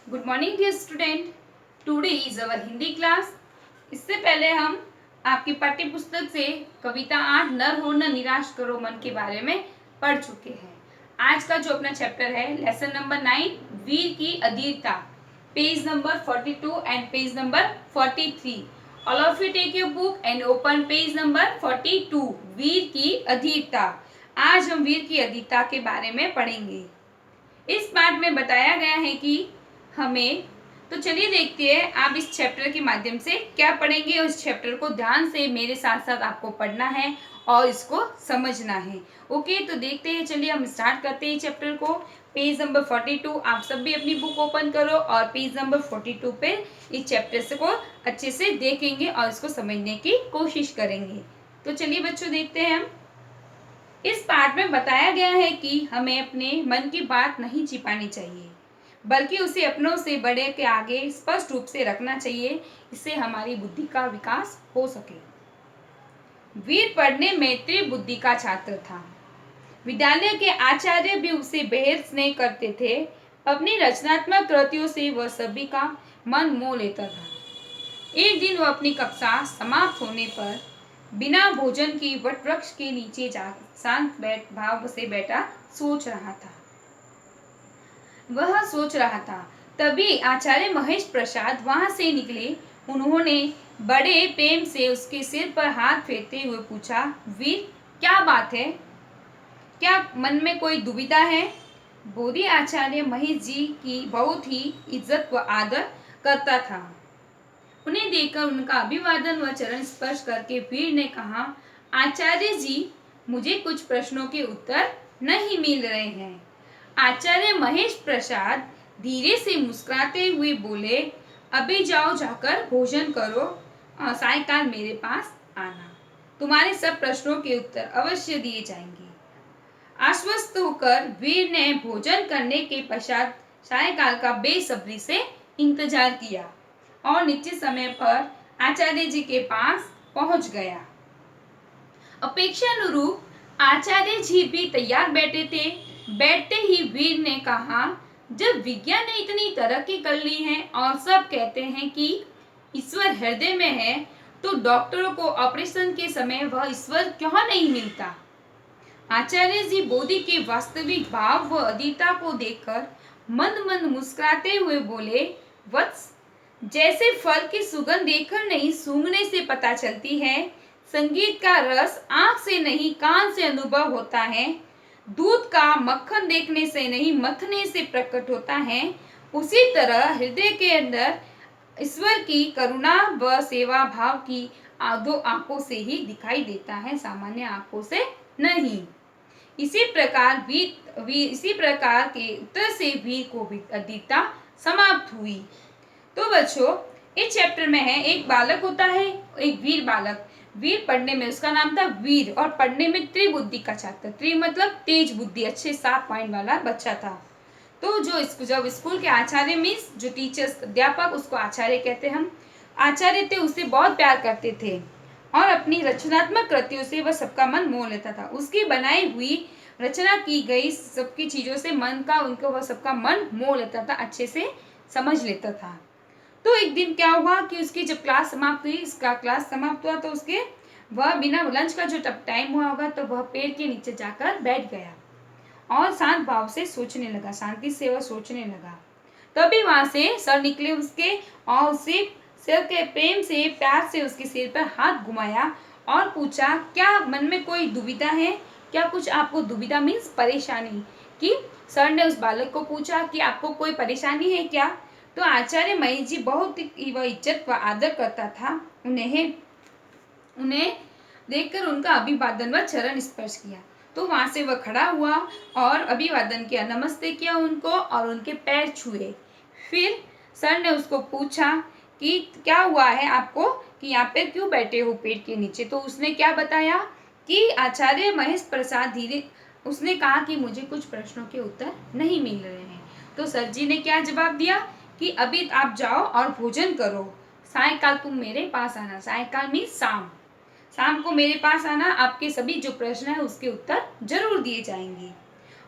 Good morning dear student. Today is our Hindi class. इससे पहले हम आपकी पाठ्य पुस्तक से कविता 8 नर हो न निराश करो मन के बारे में पढ़ चुके हैं। आज का जो अपना चैप्टर है लेसन नंबर 9 वीर की अधीरता, page number 42 and page number 43। All of you take your book and open page number 42, वीर की अधीरता। आज हम वीर की अधीरता के बारे में पढ़ेंगे। इस पाठ में बताया गया है कि हमें, तो चलिए देखते हैं आप इस चैप्टर के माध्यम से क्या पढ़ेंगे और इस चैप्टर को ध्यान से मेरे साथ साथ आपको पढ़ना है और इसको समझना है। ओके, तो देखते हैं, चलिए हम स्टार्ट करते हैं चैप्टर को। पेज नंबर 42, आप सब भी अपनी बुक ओपन करो और पेज नंबर 42 पे इस चैप्टर को अच्छे से देखेंगे और इसको समझने की कोशिश करेंगे। तो चलिए बच्चों देखते हैं हम। इस पाठ में बताया गया है कि हमें अपने मन की बात नहीं छिपानी चाहिए, बल्कि उसे अपनों से बड़े के आगे स्पष्ट रूप से रखना चाहिए। इससे हमारी बुद्धि का विकास हो सके। वीर पढ़ने में तीव्र बुद्धि का छात्र था। विद्यालय के आचार्य भी उसे बेहद स्नेह करते थे। अपनी रचनात्मक कृतियों से वह सभी का मन मोह लेता था। एक दिन वह अपनी कक्षा समाप्त होने पर बिना भोजन की वट वृक्ष के नीचे जा शांत भाव से बैठा सोच रहा था। तभी आचार्य महेश प्रसाद वहां से निकले। उन्होंने बड़े प्रेम से उसके सिर पर हाथ फेरते हुए पूछा, वीर, क्या बात है? क्या मन में कोई दुविधा है? बोधी आचार्य महेश जी की बहुत ही इज्जत व आदर करता था। उन्हें देखकर उनका अभिवादन व चरण स्पर्श करके वीर ने कहा, आचार्य जी, मुझे कुछ प्रश्नों के उत्तर नहीं मिल रहे हैं। आचार्य महेश प्रसाद धीरे से मुस्कुराते हुए बोले, अभी जाओ, जाकर भोजन करो और सायंकाल मेरे पास आना। तुम्हारे सब प्रश्नों के उत्तर अवश्य दिए जाएंगे। आश्वस्त होकर वीर ने भोजन करने के पश्चात सायंकाल का बेसब्री से इंतजार किया और निश्चित समय पर आचार्य जी के पास पहुंच गया। अपेक्षानुरूप आचार्य जी भी तैयार बैठे थे। बैठते ही वीर ने कहा, जब विज्ञान ने इतनी तरक्की कर ली है और सब कहते हैं कि ईश्वर हृदय में है, तो डॉक्टरों को ऑपरेशन के समय वह ईश्वर क्यों नहीं मिलता? आचार्य जी बोधी के वास्तविक भाव व अधीरता को देखकर मंद मंद मुस्कुराते हुए बोले, वत्स, जैसे फल की सुगंध देखकर नहीं सूंघने से पता चलती है, संगीत का रस आंख से नहीं कान से अनुभव होता है, दूध का मक्खन देखने से नहीं मथने से प्रकट होता है, उसी तरह हृदय के अंदर ईश्वर की करुणा व सेवा भाव की दो आंखों से ही दिखाई देता है, सामान्य आंखों से नहीं। इसी प्रकार के उत्तर से वीर को भी अधीरता समाप्त हुई। तो बच्चों, इस चैप्टर में है एक बालक होता है, एक वीर बालक। वीर पढ़ने में उसका नाम था वीर और पढ़ने में त्रिबुद्धि का छात्र। त्रि मतलब तेज बुद्धि, अच्छे 7 पॉइंट वाला बच्चा था। तो जब स्कूल के आचार्य मीन्स जो टीचर्स, अध्यापक, उसको आचार्य कहते हैं हम, आचार्य थे, उससे बहुत प्यार करते थे और अपनी रचनात्मक कृतियों से वह सबका मन मोह लेता था। उसकी बनाई हुई रचना की गई सबकी चीजों से उनको वह सबका मन मोह लेता था, अच्छे से समझ लेता था। तो एक दिन क्या हुआ कि उसकी जब क्लास समाप्त हुई, इसका क्लास समाप्त हुआ, तो उसके वह बिना लंच का जो टाइम हुआ होगा, तो वह पेड़ के नीचे जाकर बैठ गया और शांत भाव से सोचने लगा, शांति से वह सोचने लगा। तभी वहां से सर निकले उसके और उसे सिर के प्रेम से प्यार से उसके सिर पर हाथ घुमाया और पूछा, क्या मन में कोई दुविधा है? क्या कुछ आपको दुविधा मीन्स परेशानी, कि सर ने उस बालक को पूछा कि आपको कोई परेशानी है क्या? तो आचार्य महेश जी बहुत वह इज्जत व आदर करता था। उन्हें देखकर उनका अभिवादन व चरण स्पर्श किया। तो वहां से वह खड़ा हुआ और अभिवादन किया, नमस्ते किया उनको और उनके पैर छुए। फिर सर ने उसको पूछा कि क्या हुआ है आपको, कि यहाँ पे क्यों बैठे हो पेड़ के नीचे? तो उसने क्या बताया कि आचार्य महेश प्रसाद उसने कहा कि मुझे कुछ प्रश्नों के उत्तर नहीं मिल रहे हैं। तो सर जी ने क्या जवाब दिया कि अभी आप जाओ और भोजन करो, सायंकाल तुम मेरे पास आना। सायंकाल मीन्स शाम को मेरे पास आना, आपके सभी जो प्रश्न है उसके उत्तर जरूर दिए जाएंगे।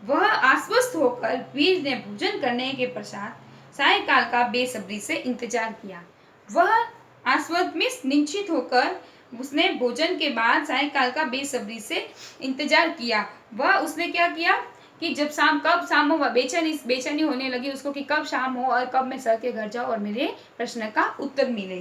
वह आश्वस्त होकर वीर ने भोजन करने के पश्चात सायंकाल का बेसब्री से इंतजार किया। वह आश्वस्त में निश्चित होकर उसने भोजन के बाद सायंकाल का बेसब्री से इंतजार किया। वह उसने क्या किया कि जब कब शाम हो, वह बेचैनी होने लगी उसको कि कब शाम हो और कब मैं सर के घर जाऊँ और मेरे प्रश्न का उत्तर मिले।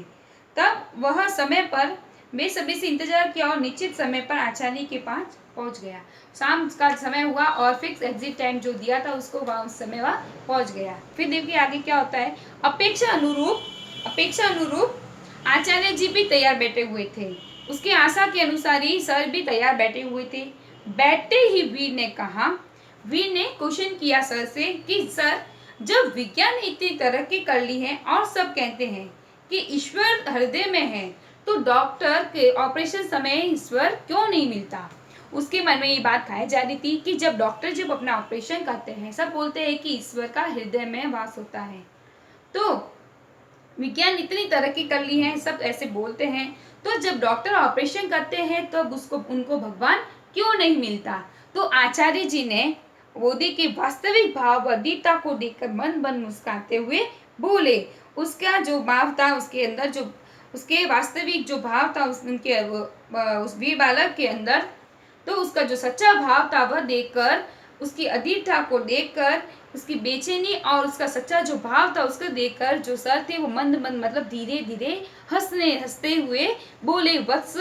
तब वह समय पर बेसब्री से इंतजार किया और निश्चित समय पर आचार्य के पास पहुंच गया। शाम का समय हुआ और फिक्स एग्जिट टाइम जो दिया था उसको वह उस समय वह पहुंच गया। फिर देखिए आगे क्या होता है। अपेक्षा अनुरूप आचार्य जी भी तैयार बैठे हुए थे। उसकी आशा के अनुसार ही सर भी तैयार बैठे हुए थे। बैठते ही वीर ने क्वेश्चन किया सर से कि सर, जब विज्ञान ने इतनी तरक्की कर ली है और सब कहते हैं कि ईश्वर हृदय में है, तो डॉक्टर के ऑपरेशन समय ईश्वर क्यों नहीं मिलता। उसके मन में ये बात खाई जा रही थी कि जब अपना ऑपरेशन करते हैं सब बोलते हैं कि ईश्वर का हृदय में वास होता है, तो विज्ञान इतनी तरक्की कर ली है सब ऐसे बोलते हैं, तो जब डॉक्टर ऑपरेशन करते हैं तो उनको भगवान क्यों नहीं मिलता। तो आचार्य जी ने मोदी के वास्तविक भाव व दीनता को देखकर मन मुस्कुराते हुए बोले। उसका जो भाव था उसके अंदर, जो उसके वास्तविक जो भाव था उस वीर बालक के अंदर, तो उसका जो सच्चा भाव था वह देखकर, उसकी अधीरता को देखकर, उसकी बेचैनी और उसका सच्चा जो भाव था उसको देखकर जो सर थे वो मंद मतलब धीरे धीरे हंसते हुए बोले, वत्स,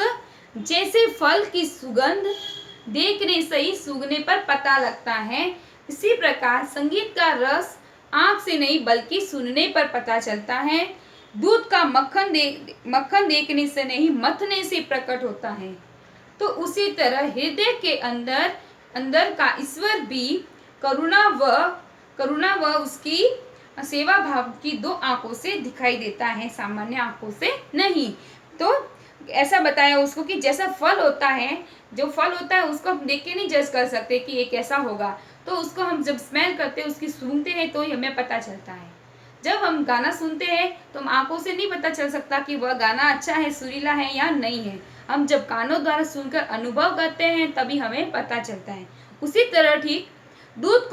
जैसे फल की सुगंध देखने से ही सूंघने पर पता लगता है, इसी प्रकार संगीत का रस आंख से नहीं बल्कि सुनने पर पता चलता है। दूध का मक्खन देखने से नहीं मथने से प्रकट होता है। तो उसी तरह हृदय के अंदर का ईश्वर भी करुणा व उसकी सेवा भाव की दो आंखों से दिखाई देता है, सामान्य आंखों से नहीं। तो ऐसा बताया उसको कि जैसा फल होता है, जो फल होता है उसको हम देख के नहीं जज कर सकते कि ये कैसा होगा, तो उसको हम जब स्मेल करते हैं, उसकी सूंघते हैं तो ही हमें पता चलता है। जब हम गाना सुनते हैं तो हम आंखों से नहीं पता चल सकता कि वह गाना अच्छा है, सुरीला है या नहीं है। हम जब कानों द्वारा सुनकर अनुभव करते हैं तभी हमें पता चलता है। उसी तरह ठीक दूध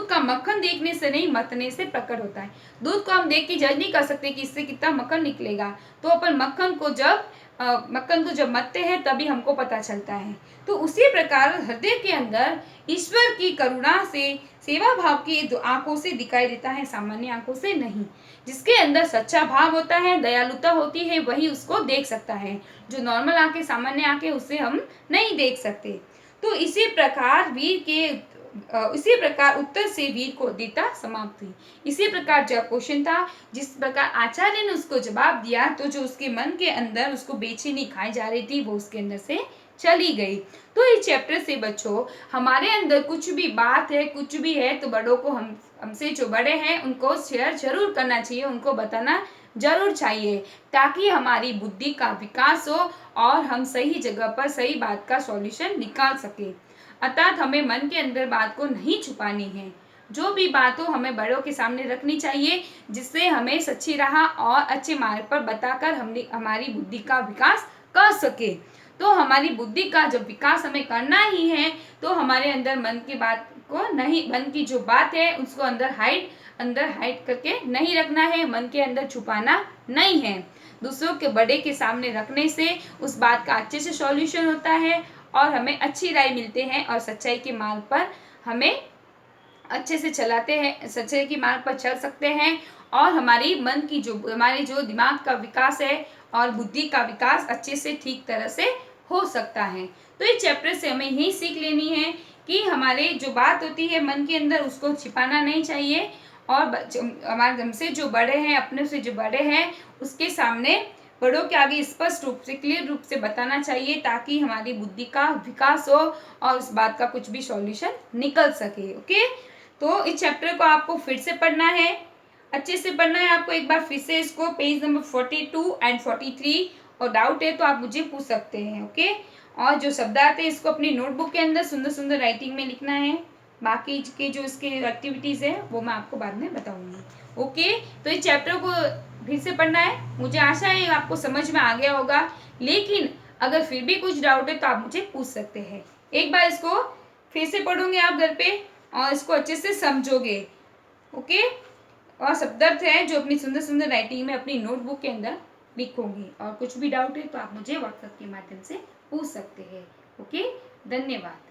का मक्खन देखने से नहीं मथने से प्रकट होता है। दूध को हम देख के जज नहीं कर सकते कि इससे कितना मक्खन निकलेगा, तो अपन मक्खन को जब मथते हैं तभी हमको पता चलता है। तो उसी प्रकार हृदय के अंदर ईश्वर की करुणा से सेवा भाव की आंखों से दिखाई देता है, सामान्य आंखों से नहीं। जिसके अंदर सच्चा भाव होता है, दयालुता होती है, वही उसको देख सकता है। जो नॉर्मल आंखें, सामान्य आंखें, उससे हम नहीं देख सकते। तो इसी प्रकार उत्तर से वीर को दीता समाप्त हुई। इसी प्रकार जो क्वेश्चन था, जिस प्रकार आचार्य ने उसको जवाब दिया, तो जो उसके मन के अंदर उसको बेचैनी खाई जा रही थी वो उसके अंदर से चली गई। तो इस चैप्टर से बच्चों, हमारे अंदर कुछ भी बात है, कुछ भी है, तो बड़ों को हमसे जो बड़े हैं उनको शेयर जरूर करना चाहिए, उनको बताना जरूर चाहिए, ताकि हमारी बुद्धि का विकास हो और हम सही जगह पर सही बात का सॉल्यूशन निकाल सके। अर्थात हमें मन के अंदर बात को नहीं छुपानी है, जो भी बात हो हमें बड़ों के सामने रखनी चाहिए, जिससे हमें सच्ची राह और अच्छे मार्ग पर बताकर हमारी बुद्धि का विकास कर सके। तो हमारी बुद्धि का जब विकास हमें करना ही है, तो हमारे अंदर मन की जो बात है उसको अंदर हाइड करके नहीं रखना है, मन के अंदर छुपाना नहीं है। दूसरों के बड़े के सामने रखने से उस बात का अच्छे से सॉल्यूशन होता है और हमें अच्छी राय मिलते हैं और सच्चाई के मार्ग पर हमें अच्छे से सच्चाई के मार्ग पर चल सकते हैं और हमारे जो दिमाग का विकास है और बुद्धि का विकास अच्छे से ठीक तरह से हो सकता है। तो इस चैप्टर से हमें यही सीख लेनी है कि हमारे जो बात होती है मन के अंदर उसको छिपाना नहीं चाहिए और हमारे हमसे जो बड़े हैं, अपने से जो बड़े हैं, उसके सामने बड़ों के आगे स्पष्ट रूप से, क्लियर रूप से बताना चाहिए, ताकि हमारी बुद्धि का विकास हो और उस बात का कुछ भी सॉल्यूशन निकल सके। ओके, तो इस चैप्टर को आपको फिर से पढ़ना है, अच्छे से पढ़ना है आपको। एक बार फिर से इसको पेज नंबर 42 एंड 43, और डाउट है तो आप मुझे पूछ सकते हैं। ओके, और जो शब्द आते हैं इसको अपनी नोटबुक के अंदर सुंदर सुंदर राइटिंग में लिखना है। बाकी के जो इसके एक्टिविटीज़ है वो मैं आपको बाद में बताऊंगी। ओके, तो इस चैप्टर को फिर से पढ़ना है। मुझे आशा है आपको समझ में आ गया होगा, लेकिन अगर फिर भी कुछ डाउट है तो आप मुझे पूछ सकते हैं। एक बार इसको फिर से पढ़ोगे आप घर पे और इसको अच्छे से समझोगे। ओके, और शब्दार्थ है जो अपनी सुंदर सुंदर राइटिंग में अपनी नोटबुक के अंदर लिखोगे। और कुछ भी डाउट है तो आप मुझे व्हाट्सएप के माध्यम से पूछ सकते हैं। ओके, धन्यवाद।